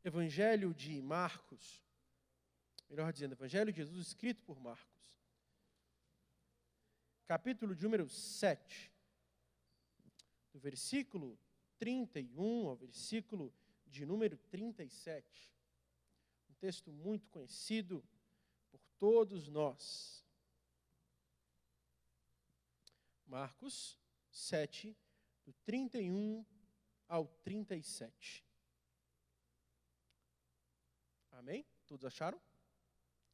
Evangelho de Marcos, melhor dizendo, Evangelho de Jesus escrito por Marcos, capítulo de número 7, do versículo 31 ao versículo de número 37. Um texto muito conhecido por todos nós. Marcos 7, do 31 ao 37. Amém? Todos acharam?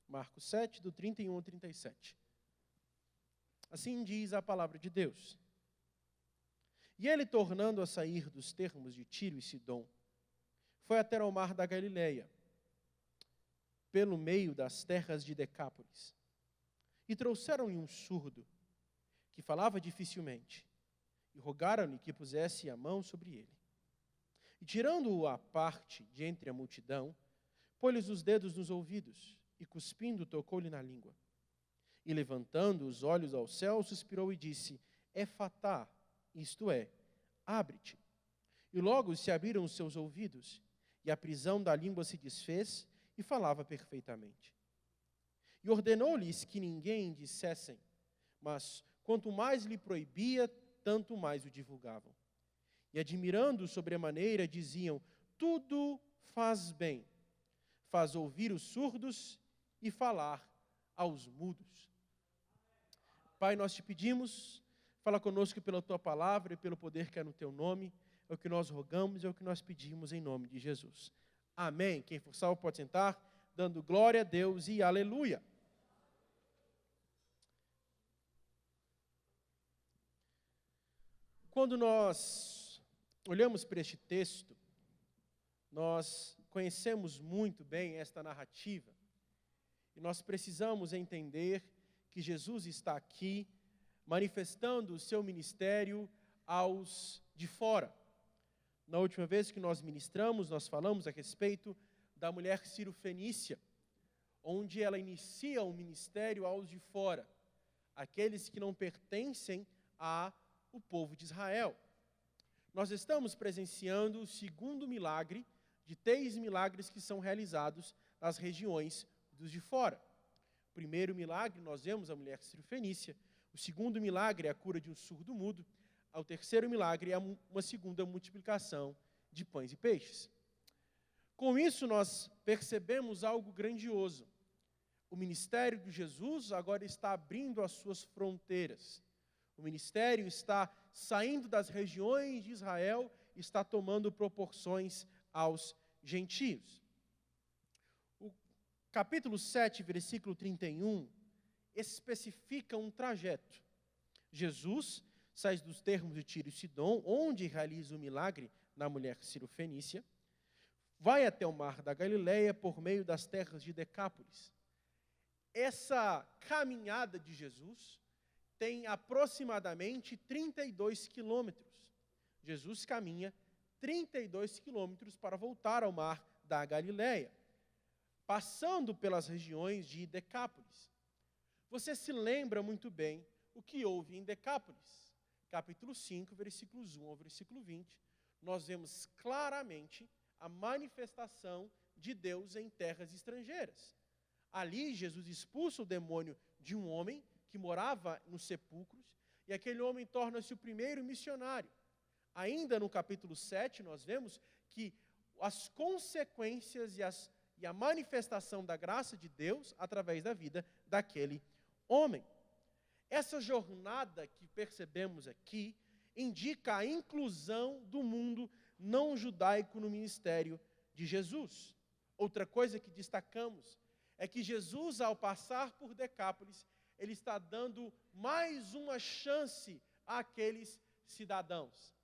Marcos 7, do 31 ao 37. Assim diz a palavra de Deus. E ele, tornando a sair dos termos de Tiro e Sidom, foi até ao mar da Galileia, pelo meio das terras de Decápolis. E trouxeram-lhe um surdo, que falava dificilmente, e rogaram-lhe que pusesse a mão sobre ele. E tirando-o à parte de entre a multidão, pôs-lhes os dedos nos ouvidos, e cuspindo, tocou-lhe na língua. E levantando os olhos ao céu, suspirou e disse, Efatá, isto é, abre-te. E logo se abriram os seus ouvidos, e a prisão da língua se desfez, e falava perfeitamente. E ordenou-lhes que ninguém dissessem, mas quanto mais lhe proibia, tanto mais o divulgavam. E admirando sobremaneira, diziam, tudo faz bem, faz ouvir os surdos e falar aos mudos. Pai, nós te pedimos, fala conosco pela tua palavra e pelo poder que é no teu nome, é o que nós rogamos e é o que nós pedimos em nome de Jesus. Amém. Quem for salvo pode sentar, dando glória a Deus e aleluia. Quando nós olhamos para este texto, nós conhecemos muito bem esta narrativa e nós precisamos entender que Jesus está aqui manifestando o seu ministério aos de fora. Na última vez que nós ministramos, nós falamos a respeito da mulher cirofenícia, onde ela inicia um ministério aos de fora, aqueles que não pertencem ao povo de Israel. Nós estamos presenciando o segundo milagre de 3 milagres que são realizados nas regiões dos de fora. O primeiro milagre, nós vemos a mulher cirofenícia. O segundo milagre é a cura de um surdo mudo. O terceiro milagre é uma segunda multiplicação de pães e peixes. Com isso, nós percebemos algo grandioso. O ministério de Jesus agora está abrindo as suas fronteiras. O ministério está saindo das regiões de Israel e está tomando proporções aos gentios. O capítulo 7, versículo 31, especifica um trajeto. Jesus sai dos termos de Tiro e Sidom, onde realiza o milagre na mulher cirofenícia, vai até o mar da Galileia por meio das terras de Decápolis. Essa caminhada de Jesus tem aproximadamente 32 quilômetros. Jesus caminha 32 quilômetros para voltar ao mar da Galileia, passando pelas regiões de Decápolis. Você se lembra muito bem o que houve em Decápolis. Capítulo 5, versículos 1 ao versículo 20, nós vemos claramente a manifestação de Deus em terras estrangeiras. Ali, Jesus expulsa o demônio de um homem que morava nos sepulcros, e aquele homem torna-se o primeiro missionário. Ainda no capítulo 7, nós vemos que as consequências e a manifestação da graça de Deus através da vida daquele homem. Essa jornada que percebemos aqui indica a inclusão do mundo não judaico no ministério de Jesus. Outra coisa que destacamos é que Jesus, ao passar por Decápolis, ele está dando mais uma chance àqueles cidadãos.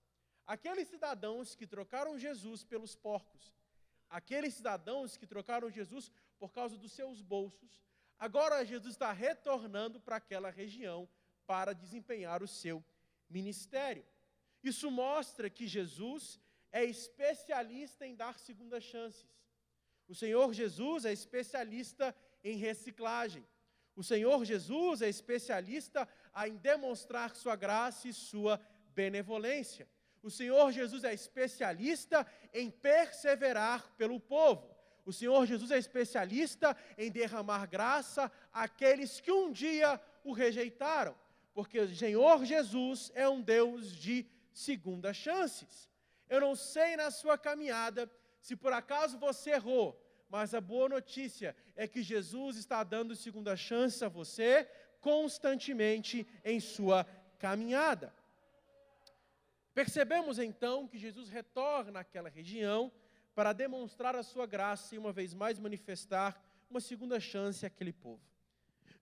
Aqueles cidadãos que trocaram Jesus pelos porcos, aqueles cidadãos que trocaram Jesus por causa dos seus bolsos, agora Jesus está retornando para aquela região para desempenhar o seu ministério. Isso mostra que Jesus é especialista em dar segundas chances. O Senhor Jesus é especialista em reciclagem. O Senhor Jesus é especialista em demonstrar sua graça e sua benevolência. O Senhor Jesus é especialista em perseverar pelo povo. O Senhor Jesus é especialista em derramar graça àqueles que um dia o rejeitaram. Porque o Senhor Jesus é um Deus de segundas chances. Eu não sei na sua caminhada se por acaso você errou, mas a boa notícia é que Jesus está dando segunda chance a você constantemente em sua caminhada. Percebemos então que Jesus retorna àquela região para demonstrar a sua graça e uma vez mais manifestar uma segunda chance àquele povo.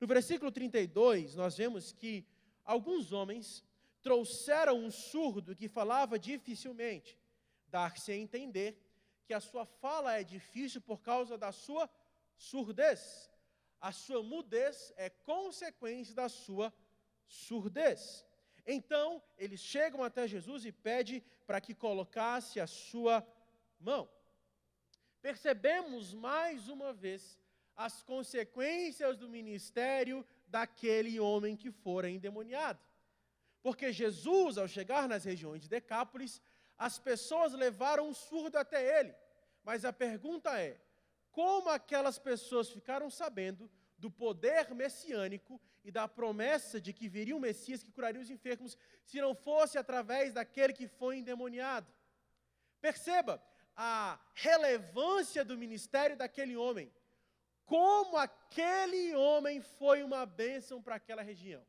No versículo 32, nós vemos que alguns homens trouxeram um surdo que falava dificilmente, dar-se a entender que a sua fala é difícil por causa da sua surdez. A sua mudez é consequência da sua surdez. Então, eles chegam até Jesus e pedem para que colocasse a sua mão. Percebemos mais uma vez as consequências do ministério daquele homem que fora endemoniado. Porque Jesus, ao chegar nas regiões de Decápolis, as pessoas levaram um surdo até ele. Mas a pergunta é, como aquelas pessoas ficaram sabendo do poder messiânico e da promessa de que viria um Messias que curaria os enfermos, se não fosse através daquele que foi endemoniado? Perceba a relevância do ministério daquele homem. Como aquele homem foi uma bênção para aquela região.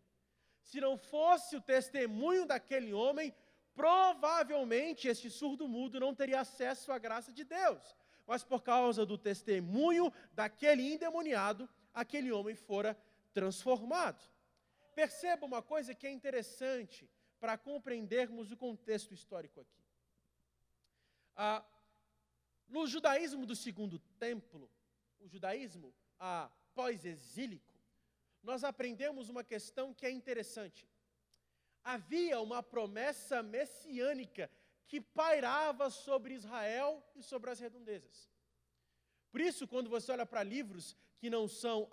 Se não fosse o testemunho daquele homem, provavelmente este surdo-mudo não teria acesso à graça de Deus. Mas por causa do testemunho daquele endemoniado, aquele homem fora transformado. Perceba uma coisa que é interessante para compreendermos o contexto histórico aqui. No judaísmo do Segundo Templo, o judaísmo pós-exílico, nós aprendemos uma questão que é interessante. Havia uma promessa messiânica que pairava sobre Israel e sobre as redondezas. Por isso, quando você olha para livros que não são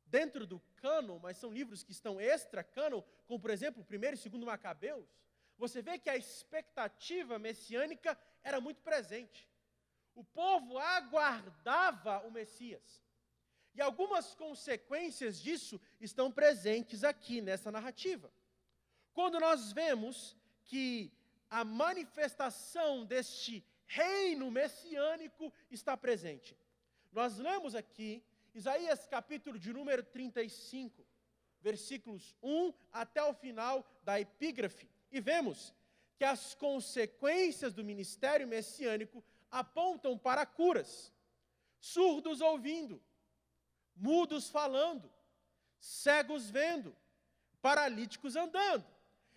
dentro do cânon, mas são livros que estão extra-cânon, como, por exemplo, 1º e 2º Macabeus, você vê que a expectativa messiânica era muito presente. O povo aguardava o Messias. E algumas consequências disso estão presentes aqui nessa narrativa. Quando nós vemos que a manifestação deste reino messiânico está presente. Nós lemos aqui Isaías capítulo de número 35, versículos 1 até o final da epígrafe. E vemos que as consequências do ministério messiânico apontam para curas. Surdos ouvindo, mudos falando, cegos vendo, paralíticos andando.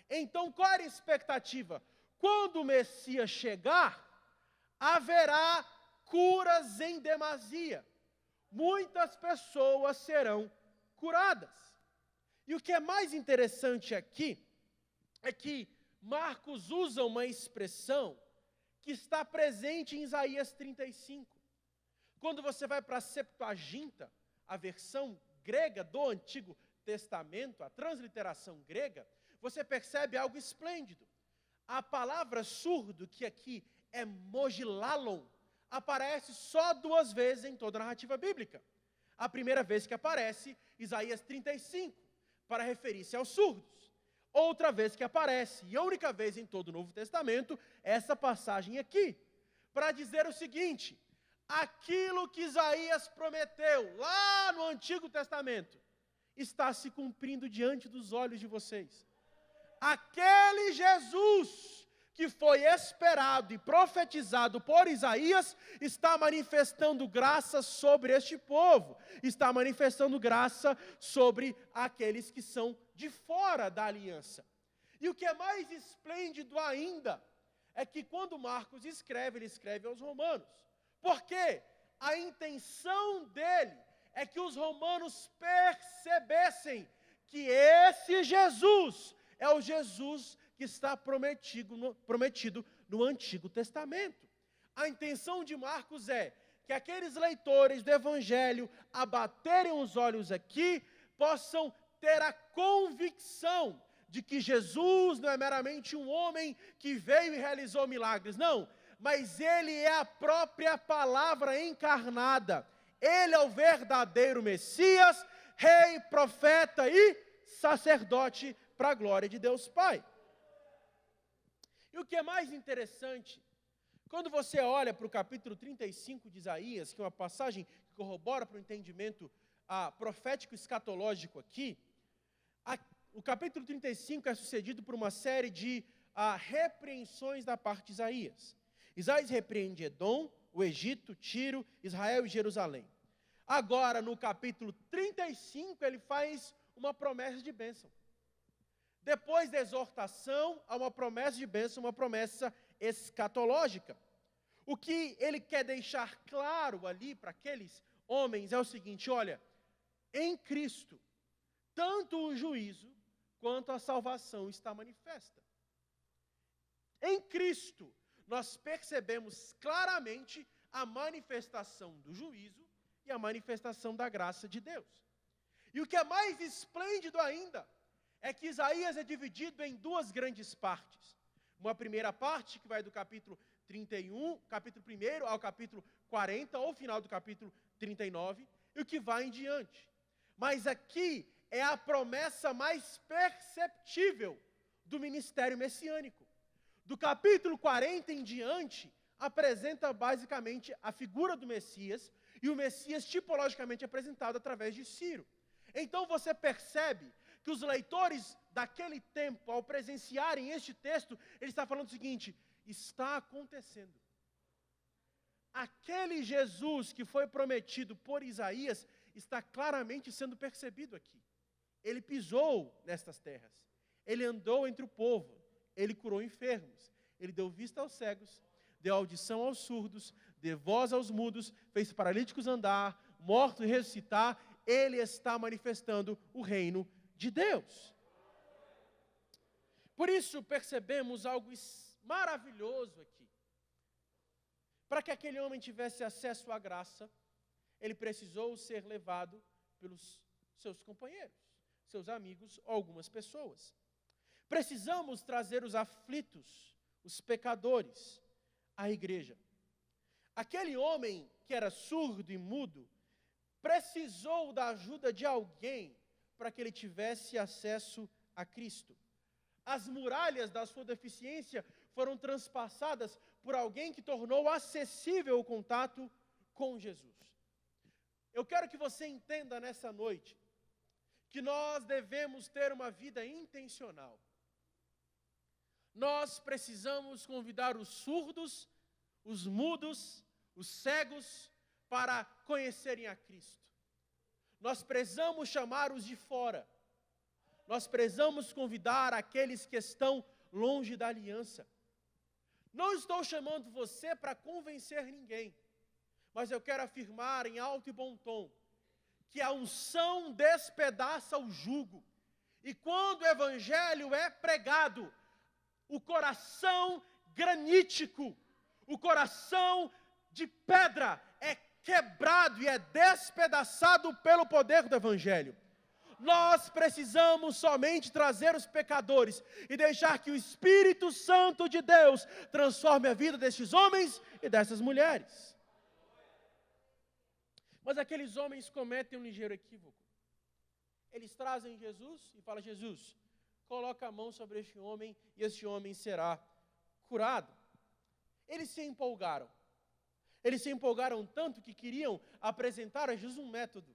Então, qual era a expectativa? Quando o Messias chegar, haverá curas em demasia. Muitas pessoas serão curadas. E o que é mais interessante aqui é que Marcos usa uma expressão que está presente em Isaías 35. Quando você vai para a Septuaginta, a versão grega do Antigo Testamento, a transliteração grega, você percebe algo esplêndido. A palavra surdo, que aqui é mogilalon, aparece só 2 vezes em toda a narrativa bíblica. A primeira vez que aparece, Isaías 35, para referir-se aos surdos. Outra vez que aparece, e a única vez em todo o Novo Testamento, essa passagem aqui, para dizer o seguinte: aquilo que Isaías prometeu lá no Antigo Testamento está se cumprindo diante dos olhos de vocês. Aquele Jesus que foi esperado e profetizado por Isaías está manifestando graça sobre este povo, está manifestando graça sobre aqueles que são de fora da aliança. E o que é mais esplêndido ainda é que quando Marcos escreve, ele escreve aos romanos. Porque a intenção dele é que os romanos percebessem que esse Jesus é o Jesus que está prometido no Antigo Testamento. A intenção de Marcos é que aqueles leitores do Evangelho, a baterem os olhos aqui, possam ter a convicção de que Jesus não é meramente um homem que veio e realizou milagres, não, mas ele é a própria palavra encarnada. Ele é o verdadeiro Messias, rei, profeta e sacerdote para a glória de Deus Pai. E o que é mais interessante, quando você olha para o capítulo 35 de Isaías, que é uma passagem que corrobora para o entendimento profético escatológico aqui, o capítulo 35 é sucedido por uma série de repreensões da parte de Isaías. Isaías repreende Edom, o Egito, Tiro, Israel e Jerusalém. Agora, no capítulo 35, ele faz uma promessa de bênção. Depois da exortação, há uma promessa de bênção, uma promessa escatológica. O que ele quer deixar claro ali para aqueles homens é o seguinte: olha, em Cristo, tanto o juízo quanto a salvação está manifesta. Em Cristo, nós percebemos claramente a manifestação do juízo e a manifestação da graça de Deus. E o que é mais esplêndido ainda é que Isaías é dividido em duas grandes partes. Uma primeira parte, que vai do capítulo 31, capítulo 1 ao capítulo 40, ou final do capítulo 39, e o que vai em diante. Mas aqui é a promessa mais perceptível do ministério messiânico. Do capítulo 40 em diante, apresenta basicamente a figura do Messias, e o Messias tipologicamente apresentado através de Ciro. Então você percebe que os leitores daquele tempo, ao presenciarem este texto, ele está falando o seguinte: está acontecendo. Aquele Jesus que foi prometido por Isaías está claramente sendo percebido aqui. Ele pisou nestas terras, ele andou entre o povo, ele curou enfermos, ele deu vista aos cegos, deu audição aos surdos, deu voz aos mudos, fez paralíticos andar, mortos ressuscitar. Ele está manifestando o reino de Deus. Por isso percebemos algo maravilhoso aqui. Para que aquele homem tivesse acesso à graça, ele precisou ser levado pelos seus companheiros, seus amigos ou algumas pessoas. Precisamos trazer os aflitos, os pecadores, à igreja. Aquele homem que era surdo e mudo precisou da ajuda de alguém para que ele tivesse acesso a Cristo. As muralhas da sua deficiência foram transpassadas por alguém que tornou acessível o contato com Jesus. Eu quero que você entenda nessa noite que nós devemos ter uma vida intencional. Nós precisamos convidar os surdos, os mudos, os cegos para conhecerem a Cristo. Nós precisamos chamar os de fora. Nós precisamos convidar aqueles que estão longe da aliança. Não estou chamando você para convencer ninguém, mas eu quero afirmar em alto e bom tom que a unção despedaça o jugo. E quando o evangelho é pregado, o coração granítico, o coração de pedra é quebrado e é despedaçado pelo poder do evangelho. Nós precisamos somente trazer os pecadores e deixar que o Espírito Santo de Deus transforme a vida destes homens e dessas mulheres. Mas aqueles homens cometem um ligeiro equívoco. Eles trazem Jesus e falam: Jesus, coloca a mão sobre este homem e este homem será curado. Eles se empolgaram. Eles se empolgaram tanto que queriam apresentar a Jesus um método.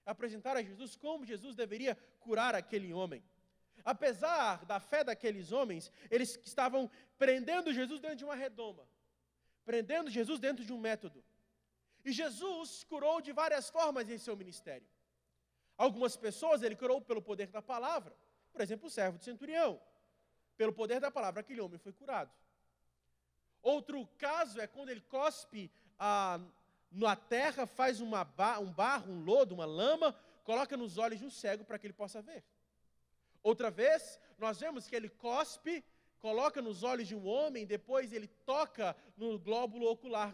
Apresentar a Jesus como Jesus deveria curar aquele homem. Apesar da fé daqueles homens, eles estavam prendendo Jesus dentro de uma redoma. Prendendo Jesus dentro de um método. E Jesus curou de várias formas em seu ministério. Algumas pessoas ele curou pelo poder da palavra. Por exemplo, o servo do centurião. Pelo poder da palavra, aquele homem foi curado. Outro caso é quando ele cospe na terra, faz um barro, um lodo, uma lama, coloca nos olhos de um cego para que ele possa ver. Outra vez, nós vemos que ele cospe, coloca nos olhos de um homem, depois ele toca no glóbulo ocular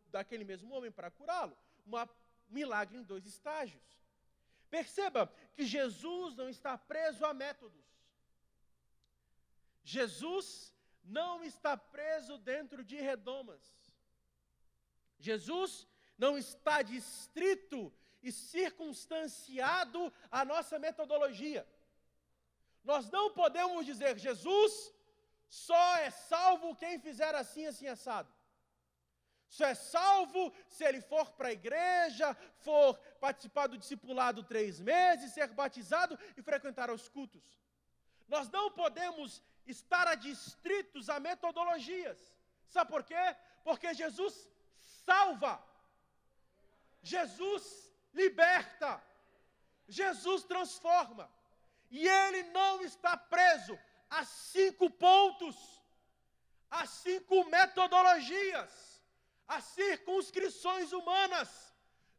daquele mesmo homem para curá-lo. Um milagre em 2 estágios. Perceba que Jesus não está preso a métodos. Jesus não está preso dentro de redomas. Jesus não está distrito e circunstanciado à nossa metodologia. Nós não podemos dizer, Jesus só é salvo quem fizer assim, assim, assado. Só é salvo se ele for para a igreja, for participar do discipulado 3 meses, ser batizado e frequentar os cultos. Nós não podemos estar adstritos a metodologias. Sabe por quê? Porque Jesus salva. Jesus liberta. Jesus transforma. E ele não está preso a 5 pontos, a 5 metodologias, a circunscrições humanas.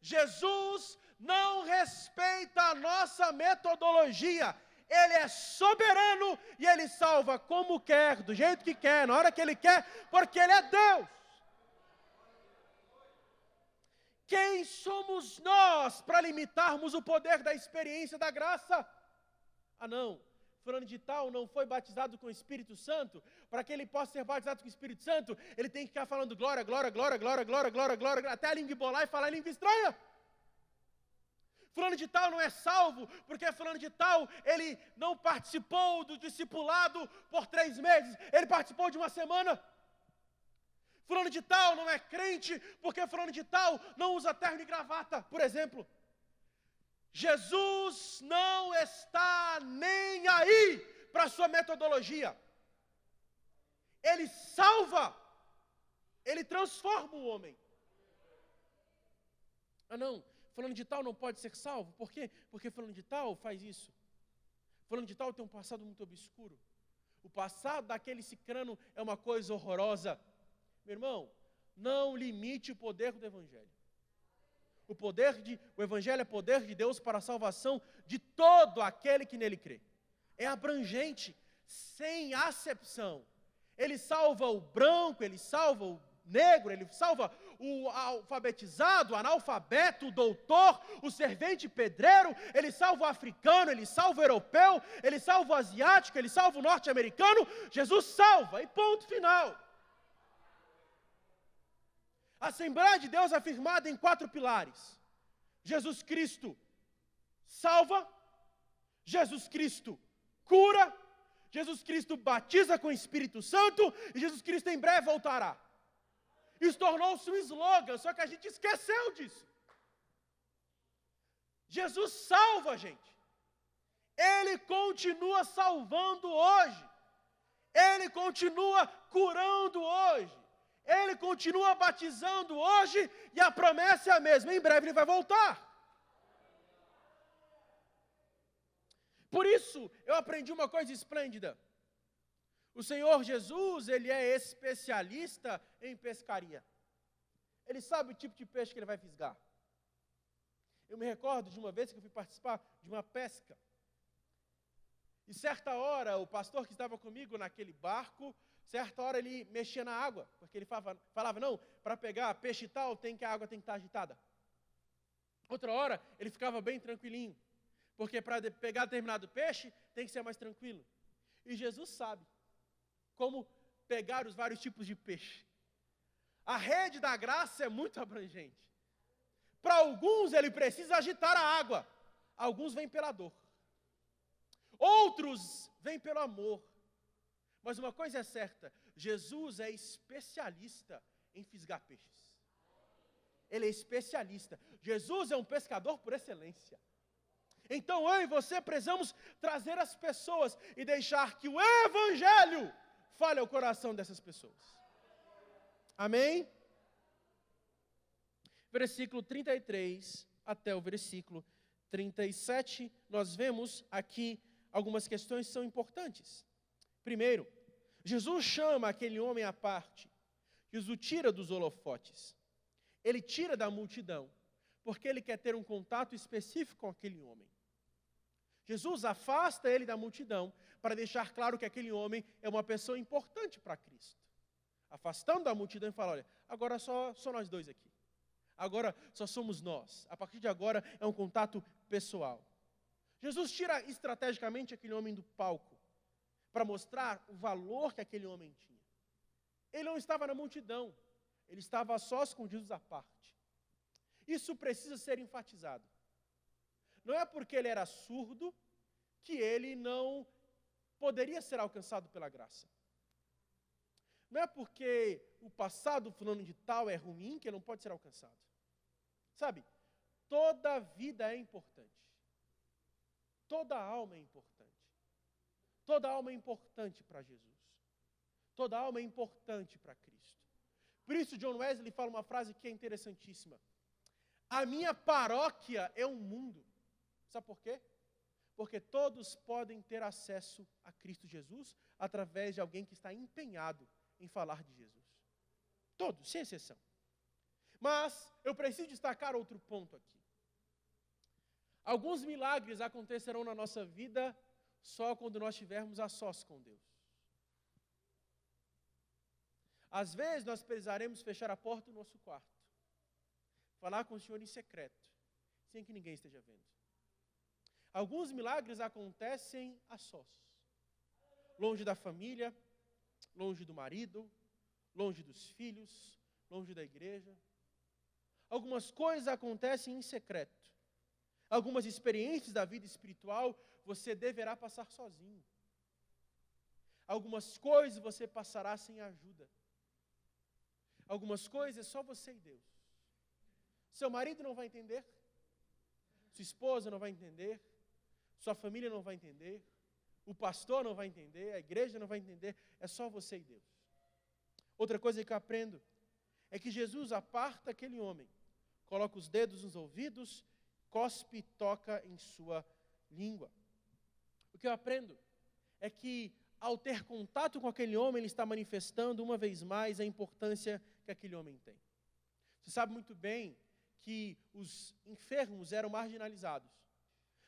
Jesus não respeita a nossa metodologia. Ele é soberano e ele salva como quer, do jeito que quer, na hora que ele quer, porque ele é Deus. Quem somos nós para limitarmos o poder da experiência da graça? Ah, não. Fulano de tal não foi batizado com o Espírito Santo, para que ele possa ser batizado com o Espírito Santo, ele tem que ficar falando glória, glória, glória, glória, glória, glória, glória, até a língua embolar e falar em língua estranha. Fulano de tal não é salvo, porque fulano de tal, ele não participou do discipulado por 3 meses, ele participou de uma semana. Fulano de tal não é crente, porque fulano de tal não usa terno e gravata, por exemplo. Jesus não está nem aí para a sua metodologia. Ele salva, ele transforma o homem. Ah não, fulano de tal não pode ser salvo, por quê? Porque fulano de tal faz isso. Fulano de tal tem um passado muito obscuro. O passado daquele cicrano é uma coisa horrorosa. Meu irmão, não limite o poder do Evangelho. O Evangelho é poder de Deus para a salvação de todo aquele que nele crê. É abrangente, sem acepção. Ele salva o branco, ele salva o negro, ele salva o alfabetizado, o analfabeto, o doutor, o servente pedreiro, ele salva o africano, ele salva o europeu, ele salva o asiático, ele salva o norte-americano. Jesus salva, e ponto final. A Assembleia de Deus é firmada em 4 pilares. Jesus Cristo salva, Jesus Cristo cura, Jesus Cristo batiza com o Espírito Santo e Jesus Cristo em breve voltará. Isso tornou-se um slogan, só que a gente esqueceu disso. Jesus salva, gente. Ele continua salvando hoje. Ele continua curando hoje. Ele continua batizando hoje e a promessa é a mesma. Em breve ele vai voltar. Por isso, eu aprendi uma coisa esplêndida. O Senhor Jesus, ele é especialista em pescaria. Ele sabe o tipo de peixe que ele vai fisgar. Eu me recordo de uma vez que eu fui participar de uma pesca. E certa hora, o pastor que estava comigo naquele barco, certa hora ele mexia na água, porque ele falava não, para pegar peixe tal, a água tem que estar agitada. Outra hora, ele ficava bem tranquilinho, porque para pegar determinado peixe, tem que ser mais tranquilo. E Jesus sabe como pegar os vários tipos de peixe. A rede da graça é muito abrangente. Para alguns, ele precisa agitar a água. Alguns vêm pela dor. Outros vêm pelo amor. Mas uma coisa é certa, Jesus é especialista em fisgar peixes. Ele é especialista. Jesus é um pescador por excelência. Então eu e você precisamos trazer as pessoas e deixar que o Evangelho fale ao coração dessas pessoas. Amém? Versículo 33 até o versículo 37, nós vemos aqui algumas questões que são importantes. Primeiro, Jesus chama aquele homem à parte, Jesus o tira dos holofotes. Ele tira da multidão, porque ele quer ter um contato específico com aquele homem. Jesus afasta ele da multidão, para deixar claro que aquele homem é uma pessoa importante para Cristo. Afastando da multidão e fala, olha, agora só nós dois aqui. Agora só somos nós. A partir de agora é um contato pessoal. Jesus tira estrategicamente aquele homem do palco, para mostrar o valor que aquele homem tinha. Ele não estava na multidão, ele estava a sós com Jesus à parte. Isso precisa ser enfatizado. Não é porque ele era surdo que ele não poderia ser alcançado pela graça. Não é porque o passado fulano de tal é ruim que ele não pode ser alcançado. Sabe, toda vida é importante. Toda alma é importante. Toda alma é importante para Jesus. Toda alma é importante para Cristo. Por isso, John Wesley fala uma frase que é interessantíssima. A minha paróquia é um mundo. Sabe por quê? Porque todos podem ter acesso a Cristo Jesus através de alguém que está empenhado em falar de Jesus. Todos, sem exceção. Mas eu preciso destacar outro ponto aqui. Alguns milagres acontecerão na nossa vida só quando nós estivermos a sós com Deus. Às vezes nós precisaremos fechar a porta do nosso quarto, falar com o Senhor em secreto, sem que ninguém esteja vendo. Alguns milagres acontecem a sós, longe da família, longe do marido, longe dos filhos, longe da igreja. Algumas coisas acontecem em secreto. Algumas experiências da vida espiritual você deverá passar sozinho. Algumas coisas você passará sem ajuda. Algumas coisas é só você e Deus. Seu marido não vai entender, sua esposa não vai entender, sua família não vai entender, o pastor não vai entender, a igreja não vai entender, é só você e Deus. Outra coisa que eu aprendo é que Jesus aparta aquele homem, coloca os dedos nos ouvidos, cospe e toca em sua língua. O que eu aprendo é que, ao ter contato com aquele homem, ele está manifestando uma vez mais a importância que aquele homem tem. Você sabe muito bem que os enfermos eram marginalizados.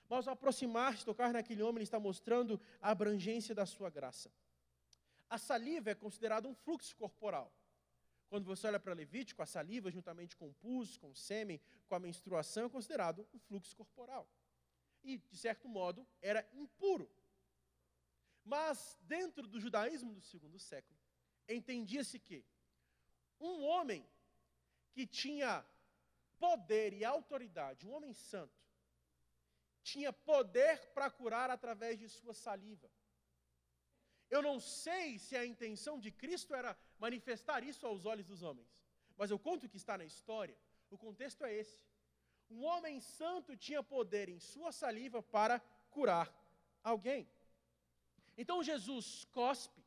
Mas ao aproximar-se, tocar naquele homem, ele está mostrando a abrangência da sua graça. A saliva é considerada um fluxo corporal. Quando você olha para Levítico, a saliva, juntamente com o pus, com o sêmen, com a menstruação, é considerado um fluxo corporal. E, de certo modo, era impuro. Mas, dentro do judaísmo do segundo século, entendia-se que um homem que tinha poder e autoridade, um homem santo, tinha poder para curar através de sua saliva. Eu não sei se a intenção de Cristo era manifestar isso aos olhos dos homens, mas eu conto que está na história, o contexto é esse. Um homem santo tinha poder em sua saliva para curar alguém. Então Jesus cospe,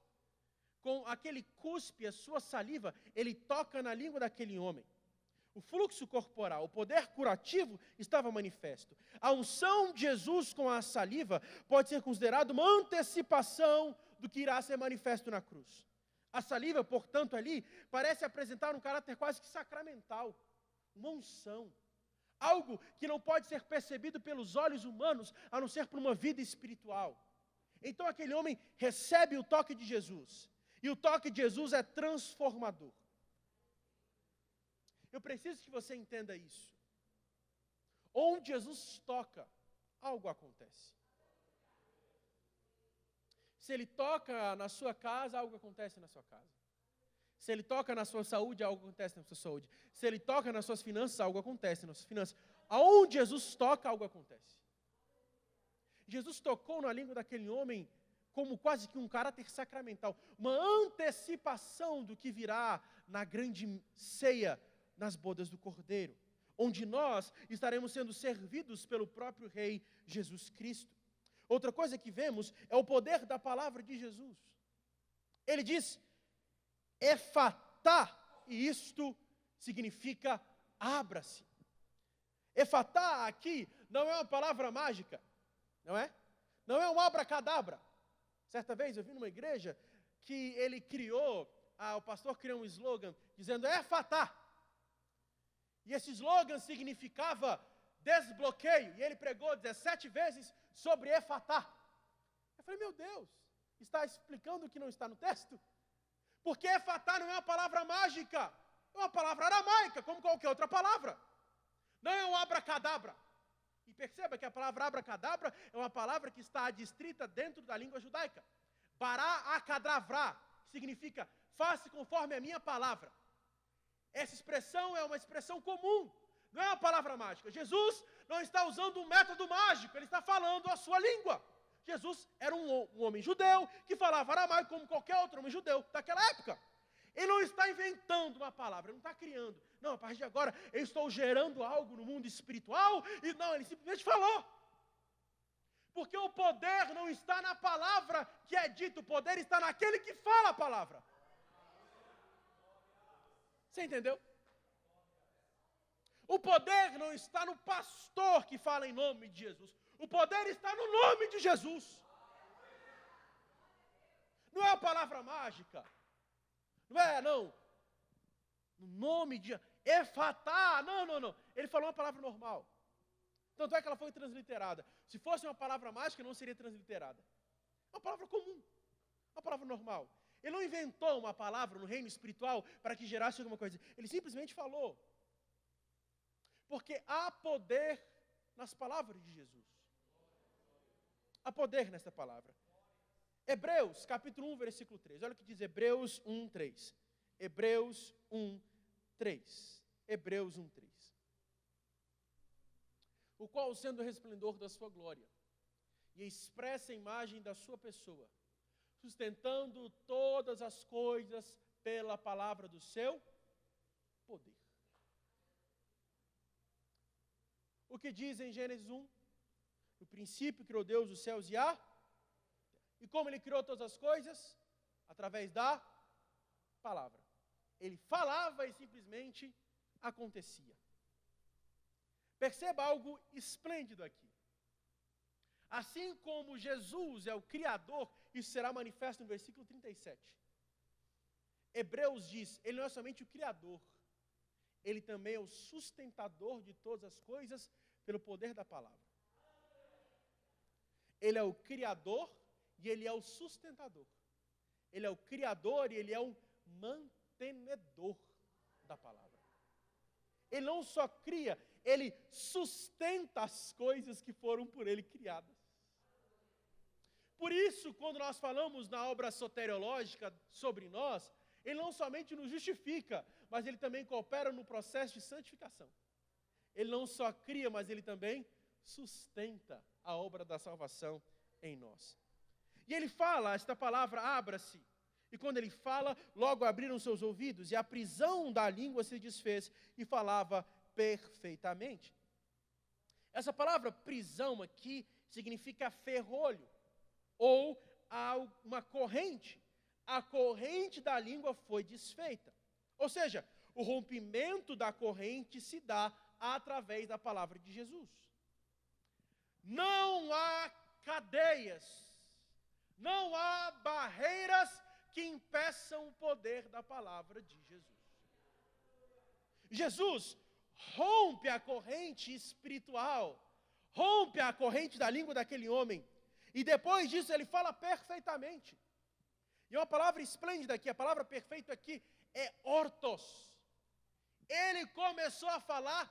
com aquele cuspe, a sua saliva, ele toca na língua daquele homem. O fluxo corporal, o poder curativo estava manifesto. A unção de Jesus com a saliva pode ser considerada uma antecipação do que irá ser manifesto na cruz. A saliva, portanto, ali, parece apresentar um caráter quase que sacramental, uma unção. Algo que não pode ser percebido pelos olhos humanos, a não ser por uma vida espiritual. Então aquele homem recebe o toque de Jesus. E o toque de Jesus é transformador. Eu preciso que você entenda isso. Onde Jesus toca, algo acontece. Se ele toca na sua casa, algo acontece na sua casa. Se ele toca na sua saúde, algo acontece na sua saúde. Se ele toca nas suas finanças, algo acontece nas suas finanças. Aonde Jesus toca, algo acontece. Jesus tocou na língua daquele homem como quase que um caráter sacramental, uma antecipação do que virá na grande ceia, nas bodas do Cordeiro, onde nós estaremos sendo servidos pelo próprio Rei Jesus Cristo. Outra coisa que vemos é o poder da palavra de Jesus. Ele diz, efatá, e isto significa abra-se. Efatá aqui não é uma palavra mágica, não é? Não é um abracadabra. Certa vez eu vi numa igreja que ele criou, o pastor criou um slogan dizendo efatá. E esse slogan significava desbloqueio. E ele pregou 17 vezes sobre efatá. Eu falei, meu Deus, está explicando o que não está no texto? Porque efatá não é uma palavra mágica, é uma palavra aramaica, como qualquer outra palavra. Não é um abracadabra. E perceba que a palavra abracadabra é uma palavra que está adstrita dentro da língua judaica. Pará-acadavra, significa faça conforme a minha palavra. Essa expressão é uma expressão comum, não é uma palavra mágica. Jesus não está usando um método mágico, ele está falando a sua língua. Jesus era um homem judeu que falava aramaico como qualquer outro homem judeu daquela época. Ele não está inventando uma palavra, ele não está criando. Não, a partir de agora eu estou gerando algo no mundo espiritual. E não, ele simplesmente falou. Porque o poder não está na palavra que é dita, o poder está naquele que fala a palavra. Você entendeu? O poder não está no pastor que fala em nome de Jesus. O poder está no nome de Jesus. Não é a palavra mágica. Não. No nome de Efatá. Não. Ele falou uma palavra normal. Tanto é que ela foi transliterada. Se fosse uma palavra mágica, não seria transliterada. É uma palavra comum. Uma palavra normal. Ele não inventou uma palavra no reino espiritual para que gerasse alguma coisa. Ele simplesmente falou. Porque há poder nas palavras de Jesus. Há poder nesta palavra. Hebreus, capítulo 1, versículo 3. Olha o que diz Hebreus 1, 3. Hebreus 1, 3. Hebreus 1, 3. O qual, sendo o resplendor da sua glória, e expressa a imagem da sua pessoa, sustentando todas as coisas pela palavra do seu poder. O que diz em Gênesis 1? No princípio criou Deus os céus e a terra. E como ele criou todas as coisas? Através da palavra. Ele falava e simplesmente acontecia. Perceba algo esplêndido aqui. Assim como Jesus é o Criador, isso será manifesto no versículo 37. Hebreus diz, ele não é somente o Criador, ele também é o sustentador de todas as coisas pelo poder da palavra. Ele é o Criador e ele é o sustentador. Ele é o Criador e ele é o mantenedor da palavra. Ele não só cria, ele sustenta as coisas que foram por ele criadas. Por isso, quando nós falamos na obra soteriológica sobre nós, ele não somente nos justifica, mas ele também coopera no processo de santificação. Ele não só cria, mas ele também sustenta a obra da salvação em nós. E ele fala, esta palavra, abra-se. E quando ele fala, logo abriram seus ouvidos, e a prisão da língua se desfez, e falava perfeitamente. Essa palavra prisão aqui significa ferrolho, ou uma corrente. A corrente da língua foi desfeita. Ou seja, o rompimento da corrente se dá através da palavra de Jesus. Não há cadeias, não há barreiras que impeçam o poder da palavra de Jesus. Jesus rompe a corrente espiritual, rompe a corrente da língua daquele homem, e depois disso ele fala perfeitamente. E uma palavra esplêndida aqui, a palavra perfeito aqui é ortos. Ele começou a falar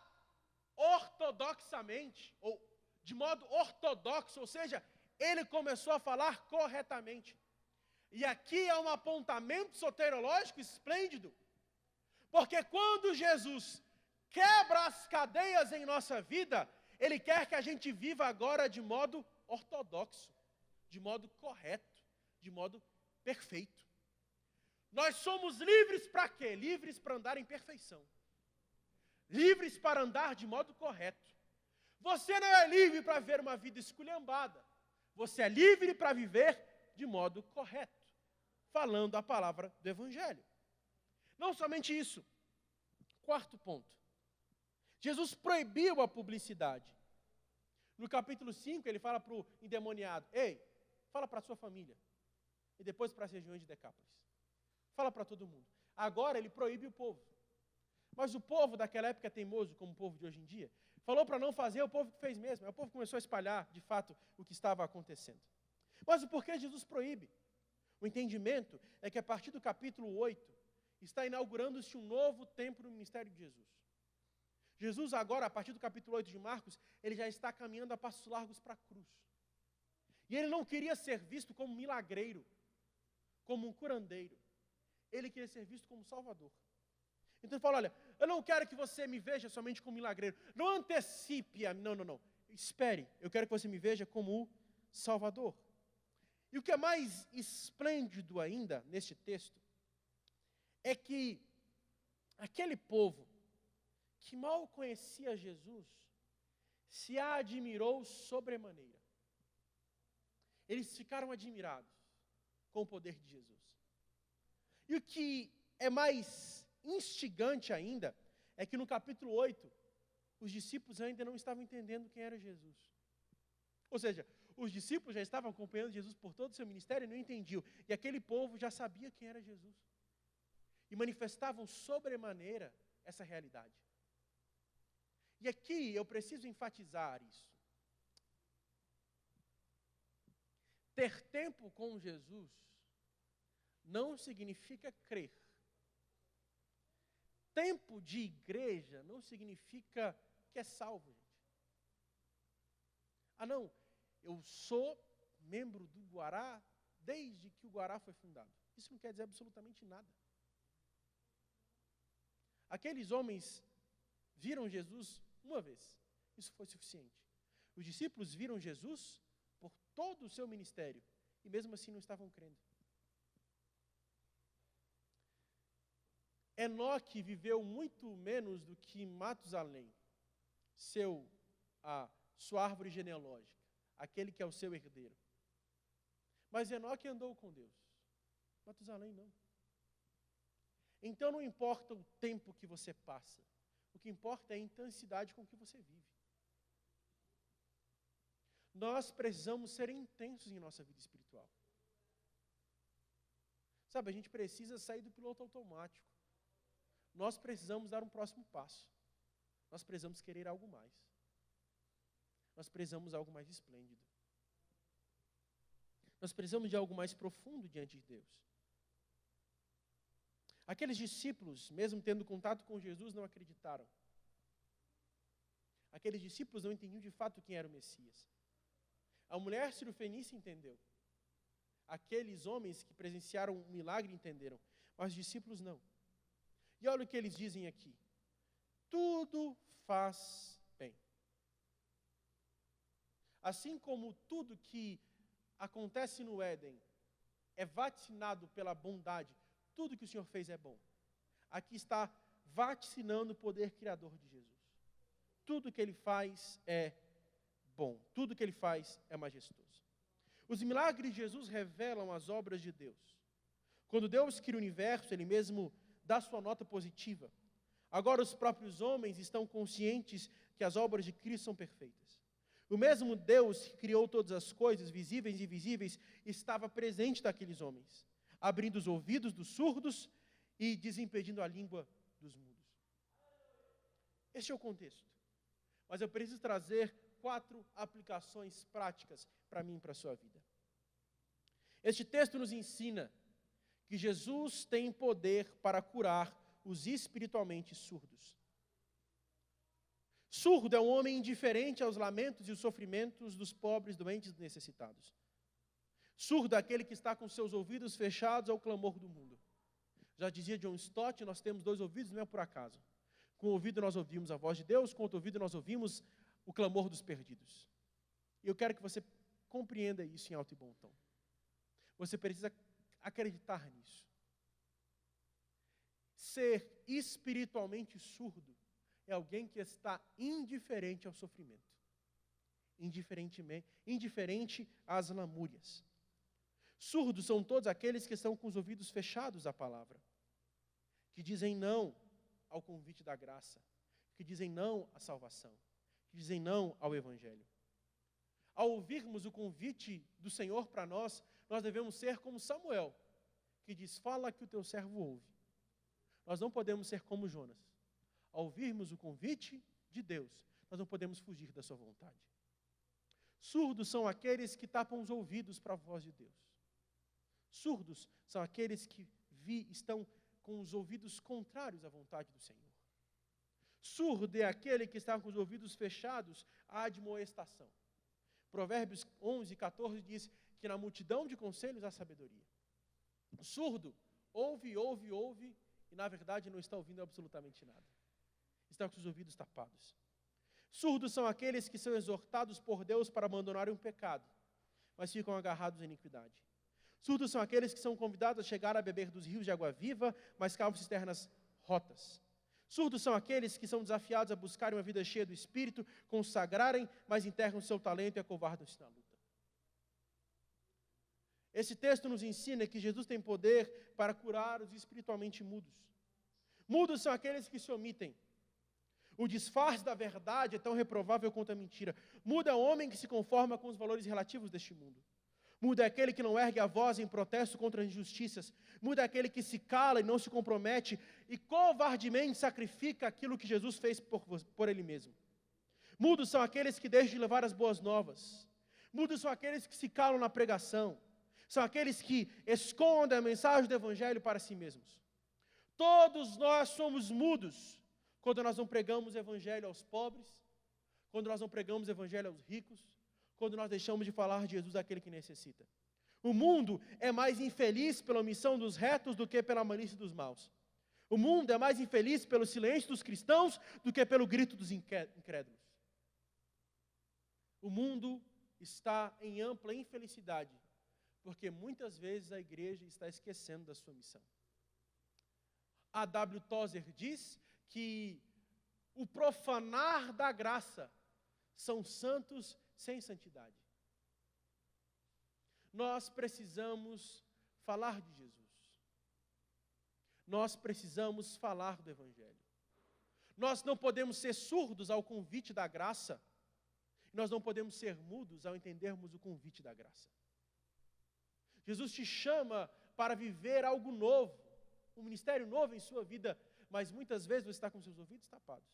ortodoxamente, ou de modo ortodoxo, ou seja, ele começou a falar corretamente. E aqui é um apontamento soteriológico esplêndido, porque quando Jesus quebra as cadeias em nossa vida, ele quer que a gente viva agora de modo ortodoxo, de modo correto, de modo perfeito. Nós somos livres para quê? Livres para andar em perfeição. Livres para andar de modo correto. Você não é livre para viver uma vida esculhambada. Você é livre para viver de modo correto, falando a palavra do Evangelho. Não somente isso. Quarto ponto. Jesus proibiu a publicidade. No capítulo 5, ele fala para o endemoniado, ei, fala para a sua família. E depois para as regiões de Decápolis. Fala para todo mundo. Agora ele proíbe o povo. Mas o povo daquela época é teimoso, como o povo de hoje em dia. Falou para não fazer, o povo que fez mesmo. Aí o povo começou a espalhar, de fato, o que estava acontecendo. Mas o porquê Jesus proíbe? O entendimento é que a partir do capítulo 8, está inaugurando-se um novo tempo no ministério de Jesus. Jesus agora, a partir do capítulo 8 de Marcos, ele já está caminhando a passos largos para a cruz. E ele não queria ser visto como milagreiro. como um curandeiro. Ele queria ser visto como Salvador. Então ele fala, olha, eu não quero que você me veja somente como milagreiro. Não antecipe a... Não. Espere, eu quero que você me veja como o Salvador. E o que é mais esplêndido ainda neste texto é que aquele povo que mal conhecia Jesus se admirou sobremaneira. Eles ficaram admirados com o poder de Jesus. E o que é mais instigante ainda é que no capítulo 8, os discípulos ainda não estavam entendendo quem era Jesus. Ou seja, os discípulos já estavam acompanhando Jesus por todo o seu ministério e não entendiam. E aquele povo já sabia quem era Jesus. E manifestavam sobremaneira essa realidade. E aqui eu preciso enfatizar isso. Ter tempo com Jesus não significa crer. Tempo de igreja não significa que é salvo, gente. Ah, não, eu sou membro do Guará desde que o Guará foi fundado. Isso não quer dizer absolutamente nada. Aqueles homens viram Jesus uma vez. Isso foi suficiente. Os discípulos viram Jesus por todo o seu ministério e mesmo assim não estavam crendo. Enoque viveu muito menos do que Matusalém, sua árvore genealógica, aquele que é o seu herdeiro. Mas Enoque andou com Deus, Matusalém não. Então não importa o tempo que você passa, o que importa é a intensidade com que você vive. Nós precisamos ser intensos em nossa vida espiritual. Sabe, a gente precisa sair do piloto automático. Nós precisamos dar um próximo passo. Nós precisamos querer algo mais. Nós precisamos de algo mais esplêndido. Nós precisamos de algo mais profundo diante de Deus. Aqueles discípulos, mesmo tendo contato com Jesus, não acreditaram. Aqueles discípulos não entendiam de fato quem era o Messias. A mulher cirofenícia entendeu. Aqueles homens que presenciaram um milagre entenderam, mas os discípulos não. E olha o que eles dizem aqui. Tudo faz bem. Assim como tudo que acontece no Éden é vaticinado pela bondade, tudo que o Senhor fez é bom. Aqui está vaticinando o poder criador de Jesus. Tudo que Ele faz é bom. Tudo que Ele faz é majestoso. Os milagres de Jesus revelam as obras de Deus. Quando Deus cria o universo, Ele mesmo dá sua nota positiva. Agora os próprios homens estão conscientes que as obras de Cristo são perfeitas. O mesmo Deus que criou todas as coisas, visíveis e invisíveis, estava presente naqueles homens, abrindo os ouvidos dos surdos e desimpedindo a língua dos mudos. Este é o contexto. Mas eu preciso trazer 4 aplicações práticas para mim e para a sua vida. Este texto nos ensina que Jesus tem poder para curar os espiritualmente surdos. Surdo é um homem indiferente aos lamentos e os sofrimentos dos pobres, doentes e necessitados. Surdo é aquele que está com seus ouvidos fechados ao clamor do mundo. Já dizia John Stott, nós temos 2 ouvidos, não é por acaso. Com o ouvido nós ouvimos a voz de Deus, com o outro ouvido nós ouvimos o clamor dos perdidos. E eu quero que você compreenda isso em alto e bom tom. Você precisa acreditar nisso. Ser espiritualmente surdo é alguém que está indiferente ao sofrimento, indiferente às lamúrias. Surdos são todos aqueles que estão com os ouvidos fechados à palavra, que dizem não ao convite da graça, que dizem não à salvação, que dizem não ao Evangelho. Ao ouvirmos o convite do Senhor para nós, nós devemos ser como Samuel, que diz, fala que o teu servo ouve. Nós não podemos ser como Jonas. Ao ouvirmos o convite de Deus, nós não podemos fugir da sua vontade. Surdos são aqueles que tapam os ouvidos para a voz de Deus. Surdos são aqueles que estão com os ouvidos contrários à vontade do Senhor. Surdo é aquele que está com os ouvidos fechados à admoestação. Provérbios 11, 14 diz que na multidão de conselhos há sabedoria. Surdo, ouve, e na verdade não está ouvindo absolutamente nada. Está com os ouvidos tapados. Surdos são aqueles que são exortados por Deus para abandonarem um pecado, mas ficam agarrados à iniquidade. Surdos são aqueles que são convidados a chegar a beber dos rios de água viva, mas cavam cisternas rotas. Surdos são aqueles que são desafiados a buscarem uma vida cheia do Espírito, consagrarem, mas enterram seu talento e acovardam-se na luta. Esse texto nos ensina que Jesus tem poder para curar os espiritualmente mudos. Mudos são aqueles que se omitem. O disfarce da verdade é tão reprovável quanto a mentira. Mudo é o homem que se conforma com os valores relativos deste mundo. Mudo é aquele que não ergue a voz em protesto contra as injustiças. Mudo é aquele que se cala e não se compromete e covardemente sacrifica aquilo que Jesus fez por ele mesmo. Mudos são aqueles que deixam de levar as boas novas. Mudos são aqueles que se calam na pregação. São aqueles que escondem a mensagem do Evangelho para si mesmos. Todos nós somos mudos quando nós não pregamos o Evangelho aos pobres, quando nós não pregamos o Evangelho aos ricos, quando nós deixamos de falar de Jesus àquele que necessita. O mundo é mais infeliz pela omissão dos retos do que pela malícia dos maus. O mundo é mais infeliz pelo silêncio dos cristãos do que pelo grito dos incrédulos. O mundo está em ampla infelicidade, porque muitas vezes a igreja está esquecendo da sua missão. A W. Tozer diz que o profanar da graça são santos sem santidade. Nós precisamos falar de Jesus. Nós precisamos falar do Evangelho. Nós não podemos ser surdos ao convite da graça. Nós não podemos ser mudos ao entendermos o convite da graça. Jesus te chama para viver algo novo, um ministério novo em sua vida, mas muitas vezes você está com seus ouvidos tapados.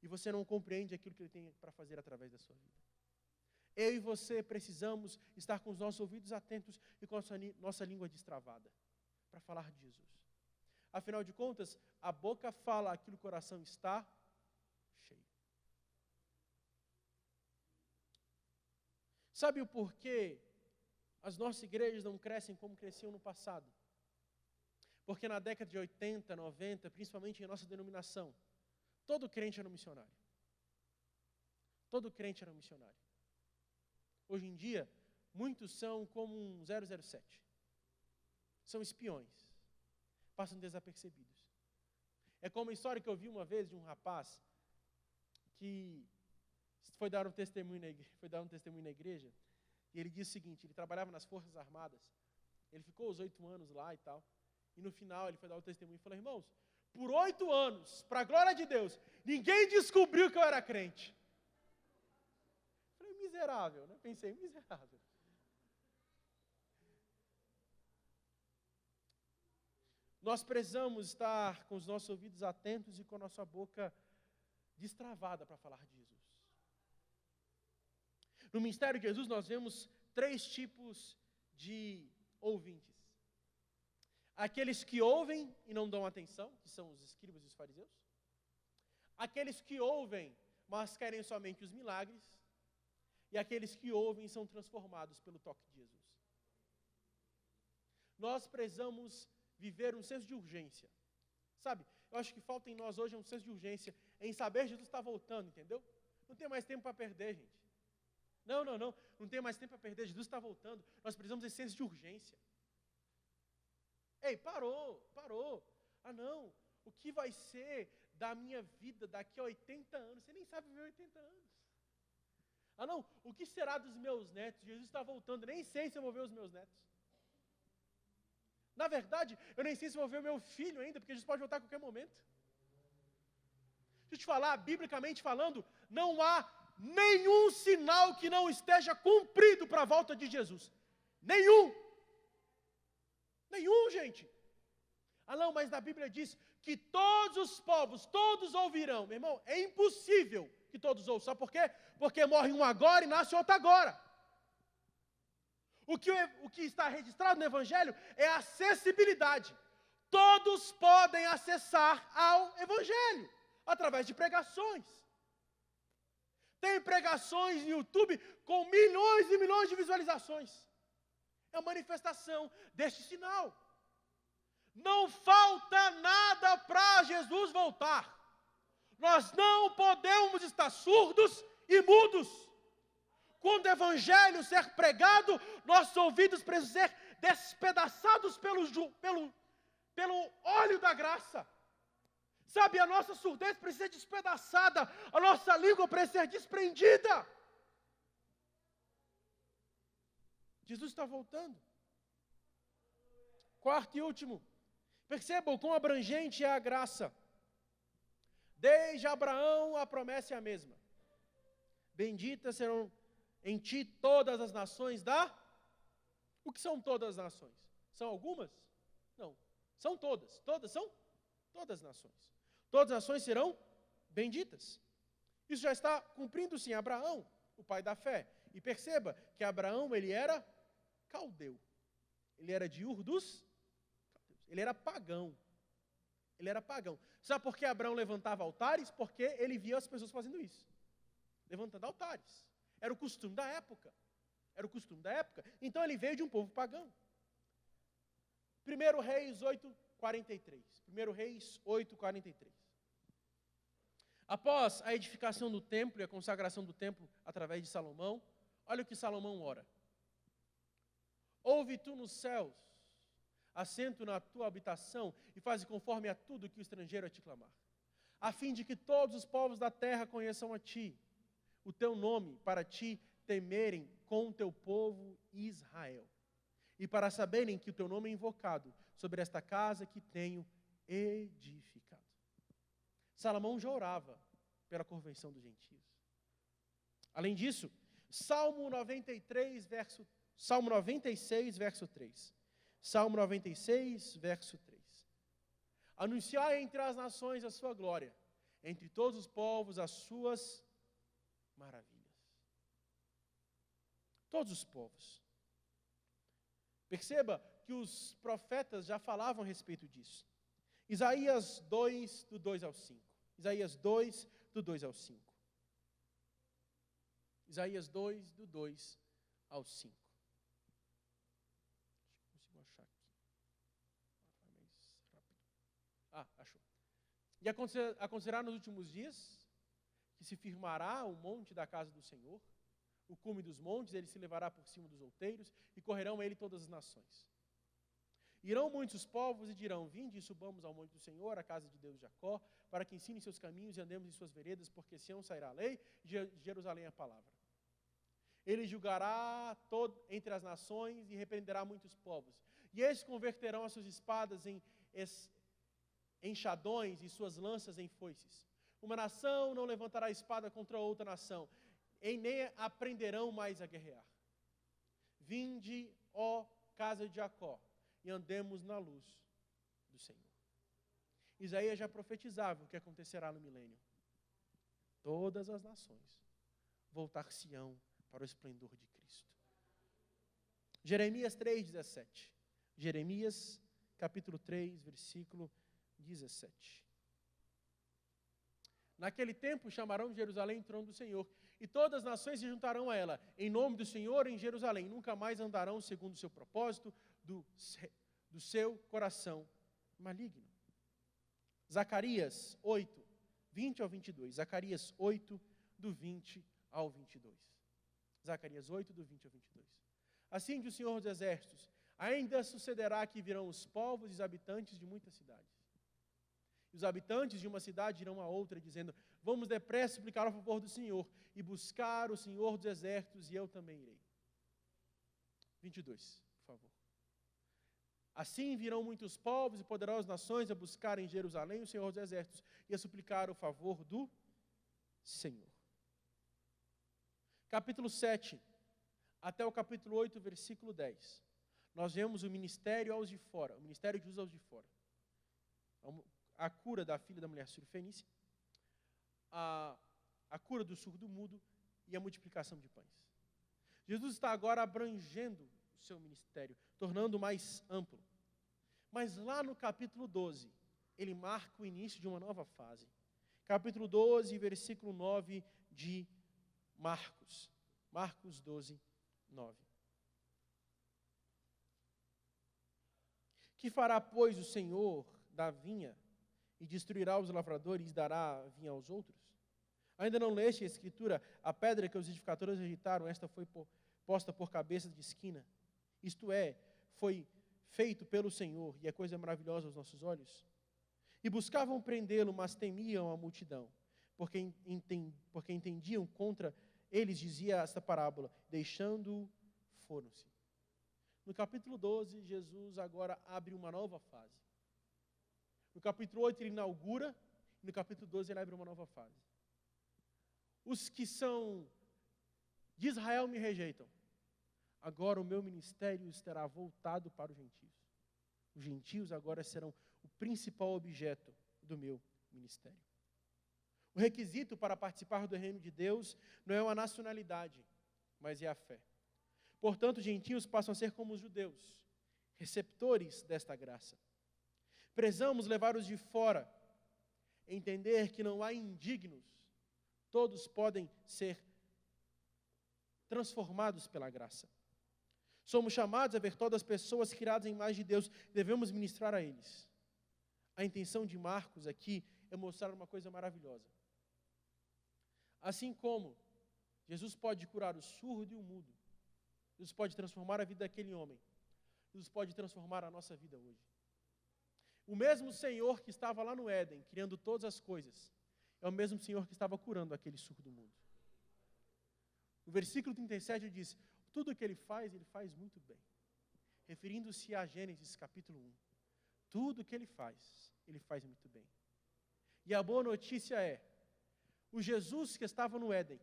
E você não compreende aquilo que Ele tem para fazer através da sua vida. Eu e você precisamos estar com os nossos ouvidos atentos e com a nossa língua destravada para falar de Jesus. Afinal de contas, a boca fala aquilo que o coração está cheio. Sabe o porquê as nossas igrejas não crescem como cresciam no passado? Porque na década de 80, 90, principalmente em nossa denominação, todo crente era um missionário. Todo crente era um missionário. Hoje em dia, muitos são como um 007. São espiões. Passam desapercebidos. É como a história que eu vi uma vez de um rapaz que foi dar um testemunho na igreja, e ele disse o seguinte: ele trabalhava nas Forças Armadas, ele ficou os 8 anos lá e tal, e no final ele foi dar o testemunho e falou: irmãos, por 8 anos, para a glória de Deus, ninguém descobriu que eu era crente. Eu falei, miserável, né? Pensei, miserável. Nós precisamos estar com os nossos ouvidos atentos e com a nossa boca destravada para falar de Jesus. No ministério de Jesus, nós vemos 3 tipos de ouvintes. Aqueles que ouvem e não dão atenção, que são os escribas e os fariseus. Aqueles que ouvem, mas querem somente os milagres. E aqueles que ouvem e são transformados pelo toque de Jesus. Nós precisamos viver um senso de urgência. Sabe, eu acho que falta em nós hoje um senso de urgência em saber que Jesus está voltando, entendeu? Não tem mais tempo para perder, gente. Não tem mais tempo para perder, Jesus está voltando. Nós precisamos desse senso de urgência. Ei, parou. Ah não, o que vai ser da minha vida daqui a 80 anos? Você nem sabe viver 80 anos. Ah não, o que será dos meus netos? Jesus está voltando, nem sei se eu vou ver os meus netos. Na verdade, eu nem sei se vou ver o meu filho ainda, porque Jesus pode voltar a qualquer momento. Deixa eu te falar, biblicamente falando, não há nenhum sinal que não esteja cumprido para a volta de Jesus. Nenhum, gente. Ah não, mas na Bíblia diz que todos os povos, todos ouvirão. Meu irmão, é impossível que todos ouçam. Sabe por quê? Porque morre um agora e nasce outro agora. O que está registrado no Evangelho é a acessibilidade. Todos podem acessar ao Evangelho, através de pregações. Tem pregações no YouTube com milhões e milhões de visualizações. é a manifestação deste sinal. Não falta nada para Jesus voltar. Nós não podemos estar surdos e mudos. Quando o evangelho ser pregado, nossos ouvidos precisam ser despedaçados pelo óleo da graça. Sabe, a nossa surdez precisa ser despedaçada, a nossa língua precisa ser desprendida. Jesus está voltando. Quarto e último, percebam quão abrangente é a graça. Desde Abraão a promessa é a mesma. Benditas serão em ti todas as nações da... O que são todas as nações? São algumas? Não. São todas. Todas são? Todas as nações. Todas as nações serão benditas. Isso já está cumprindo-se em Abraão, o pai da fé. E perceba que Abraão, ele era caldeu. Ele era de Ur dos caldeus. Ele era pagão. Ele era pagão. Sabe por que Abraão levantava altares? Porque ele via as pessoas fazendo isso. Levantando altares. Era o costume da época. Era o costume da época. Então ele veio de um povo pagão. 1 Reis 8:43. 1 Reis 8:43. Após a edificação do templo e a consagração do templo através de Salomão, olha o que Salomão ora. Ouve tu nos céus, assento na tua habitação, e faze conforme a tudo que o estrangeiro a te clamar, a fim de que todos os povos da terra conheçam a ti, o teu nome, para ti temerem com o teu povo Israel, e para saberem que o teu nome é invocado sobre esta casa que tenho edificado. Salomão já orava pela conversão dos gentios. Além disso, Salmo 96, verso 3. Salmo 96, verso 3. Anunciai entre as nações a sua glória, entre todos os povos as suas maravilhas. Todos os povos. Perceba que os profetas já falavam a respeito disso. Isaías 2, do 2 ao 5. Isaías 2, do 2 ao 5. Isaías 2, do 2 ao 5. Consigo achar aqui. Mais rápido. Achou. E acontecerá nos últimos dias que se firmará o monte da casa do Senhor, o cume dos montes, ele se levará por cima dos outeiros, e correrão a ele todas as nações. Irão muitos povos e dirão, vinde e subamos ao monte do Senhor, a casa de Deus de Jacó, para que ensine seus caminhos e andemos em suas veredas, porque Sião sairá a lei e de Jerusalém a palavra. Ele julgará entre as nações e repreenderá muitos povos. E estes converterão as suas espadas em enxadões e suas lanças em foices. Uma nação não levantará espada contra outra nação, e nem aprenderão mais a guerrear. Vinde, ó casa de Jacó, e andemos na luz do Senhor. Isaías já profetizava o que acontecerá no milênio. Todas as nações voltar-se-ão para o esplendor de Cristo. Jeremias 3:17. Jeremias, capítulo 3, versículo 17. Naquele tempo chamarão Jerusalém trono do Senhor, e todas as nações se juntarão a ela, em nome do Senhor em Jerusalém. Nunca mais andarão segundo o seu propósito, do seu coração maligno. Zacarias 8, 20 ao 22. Zacarias 8, do 20 ao 22. Zacarias 8, do 20 ao 22. Assim diz o Senhor dos Exércitos, ainda sucederá que virão os povos e os habitantes de muitas cidades. E os habitantes de uma cidade irão a outra, dizendo, vamos depressa suplicar a favor do Senhor, e buscar o Senhor dos Exércitos, e eu também irei. 22, por favor. Assim virão muitos povos e poderosas nações a buscar em Jerusalém o Senhor dos Exércitos, e a suplicar o favor do Senhor. Capítulo 7, até o capítulo 8, versículo 10. Nós vemos o ministério aos de fora, o ministério de Jesus aos de fora. A cura da filha da mulher sírio-fenícia, a cura do surdo-mudo e a multiplicação de pães. Jesus está agora abrangendo o seu ministério, tornando mais amplo. Mas lá no capítulo 12, ele marca o início de uma nova fase. Capítulo 12, versículo 9 de Marcos. Marcos 12, 9. Que fará, pois, o Senhor da vinha? E destruirá os lavradores e dará a vinha aos outros? Ainda não leste a Escritura? A pedra que os edificadores rejeitaram, esta foi posta por cabeça de esquina. Isto é, foi feito pelo Senhor, e é coisa maravilhosa aos nossos olhos. E buscavam prendê-lo, mas temiam a multidão, porque entendiam contra eles, dizia esta parábola, deixando-o, foram-se. No capítulo 12, Jesus agora abre uma nova fase. No capítulo 8 ele inaugura, no capítulo 12 ele abre uma nova fase. Os que são de Israel me rejeitam. Agora o meu ministério estará voltado para os gentios. Os gentios agora serão o principal objeto do meu ministério. O requisito para participar do reino de Deus não é uma nacionalidade, mas é a fé. Portanto, os gentios passam a ser como os judeus, receptores desta graça. Prezamos levar os de fora, entender que não há indignos, todos podem ser transformados pela graça. Somos chamados a ver todas as pessoas criadas em imagem de Deus, devemos ministrar a eles. A intenção de Marcos aqui é mostrar uma coisa maravilhosa. Assim como Jesus pode curar o surdo e o mudo, Jesus pode transformar a vida daquele homem, Jesus pode transformar a nossa vida hoje. O mesmo Senhor que estava lá no Éden, criando todas as coisas, é o mesmo Senhor que estava curando aquele surdo mudo. O versículo 37 diz, tudo que ele faz muito bem. Referindo-se a Gênesis capítulo 1. Tudo que ele faz muito bem. E a boa notícia é, o Jesus que estava no Éden,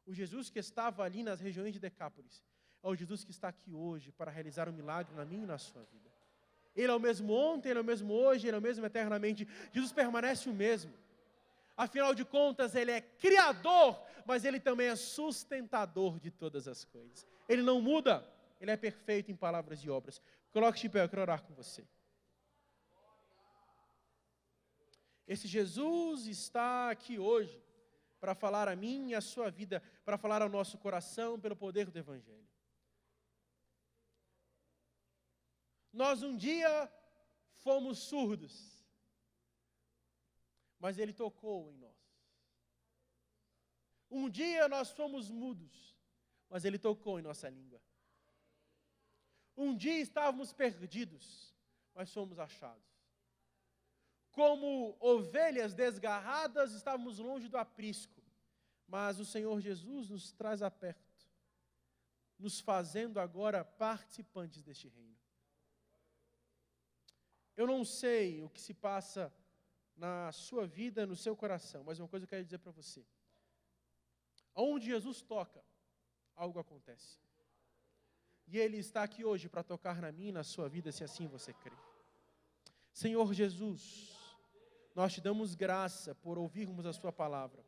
o Jesus que estava ali nas regiões de Decápolis, é o Jesus que está aqui hoje para realizar um milagre na minha e na sua vida. Ele é o mesmo ontem, Ele é o mesmo hoje, Ele é o mesmo eternamente. Jesus permanece o mesmo. Afinal de contas, Ele é criador, mas Ele também é sustentador de todas as coisas. Ele não muda, Ele é perfeito em palavras e obras. Coloque-se de pé, eu quero orar com você. Esse Jesus está aqui hoje para falar a mim e a sua vida, para falar ao nosso coração pelo poder do Evangelho. Nós um dia fomos surdos, mas Ele tocou em nós. Um dia nós fomos mudos, mas Ele tocou em nossa língua. Um dia estávamos perdidos, mas fomos achados. Como ovelhas desgarradas, estávamos longe do aprisco, mas o Senhor Jesus nos traz a perto, nos fazendo agora participantes deste reino. Eu não sei o que se passa na sua vida, no seu coração, mas uma coisa eu quero dizer para você. Onde Jesus toca, algo acontece. E Ele está aqui hoje para tocar na minha e na sua vida, se assim você crê. Senhor Jesus, nós te damos graça por ouvirmos a sua palavra.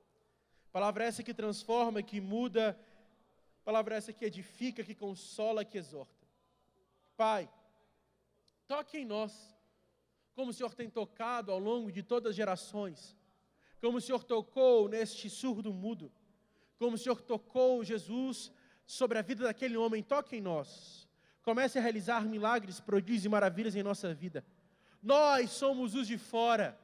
Palavra essa que transforma, que muda, palavra essa que edifica, que consola, que exorta. Pai, toque em nós, como o Senhor tem tocado ao longo de todas as gerações, como o Senhor tocou neste surdo mudo, como o Senhor tocou, Jesus, sobre a vida daquele homem, toque em nós. Comece a realizar milagres, prodígios e maravilhas em nossa vida. Nós somos os de fora.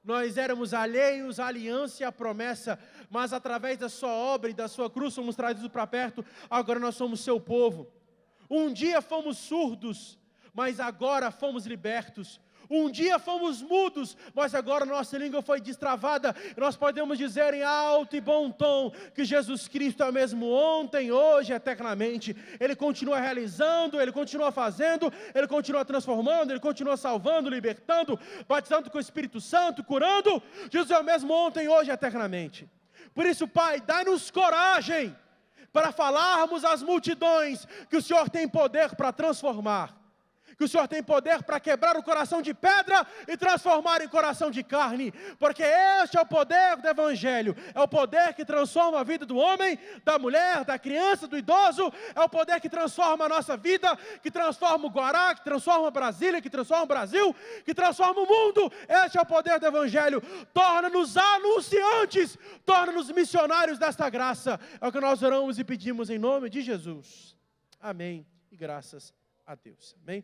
Nós éramos alheios à aliança e à promessa, mas através da sua obra e da sua cruz somos trazidos para perto, agora nós somos seu povo. Um dia fomos surdos, mas agora fomos libertos. Um dia fomos mudos, mas agora nossa língua foi destravada. Nós podemos dizer em alto e bom tom que Jesus Cristo é o mesmo ontem, hoje, eternamente. Ele continua realizando, Ele continua fazendo, Ele continua transformando, Ele continua salvando, libertando, batizando com o Espírito Santo, curando. Jesus é o mesmo ontem, hoje, eternamente. Por isso, Pai, dai-nos coragem para falarmos às multidões que o Senhor tem poder para transformar. Que o Senhor tem poder para quebrar o coração de pedra e transformar em coração de carne, porque este é o poder do Evangelho, é o poder que transforma a vida do homem, da mulher, da criança, do idoso, é o poder que transforma a nossa vida, que transforma o Guará, que transforma Brasília, que transforma o Brasil, que transforma o mundo. Este é o poder do Evangelho. Torna-nos anunciantes, torna-nos missionários desta graça. É o que nós oramos e pedimos em nome de Jesus. Amém e graças a Deus. Amém?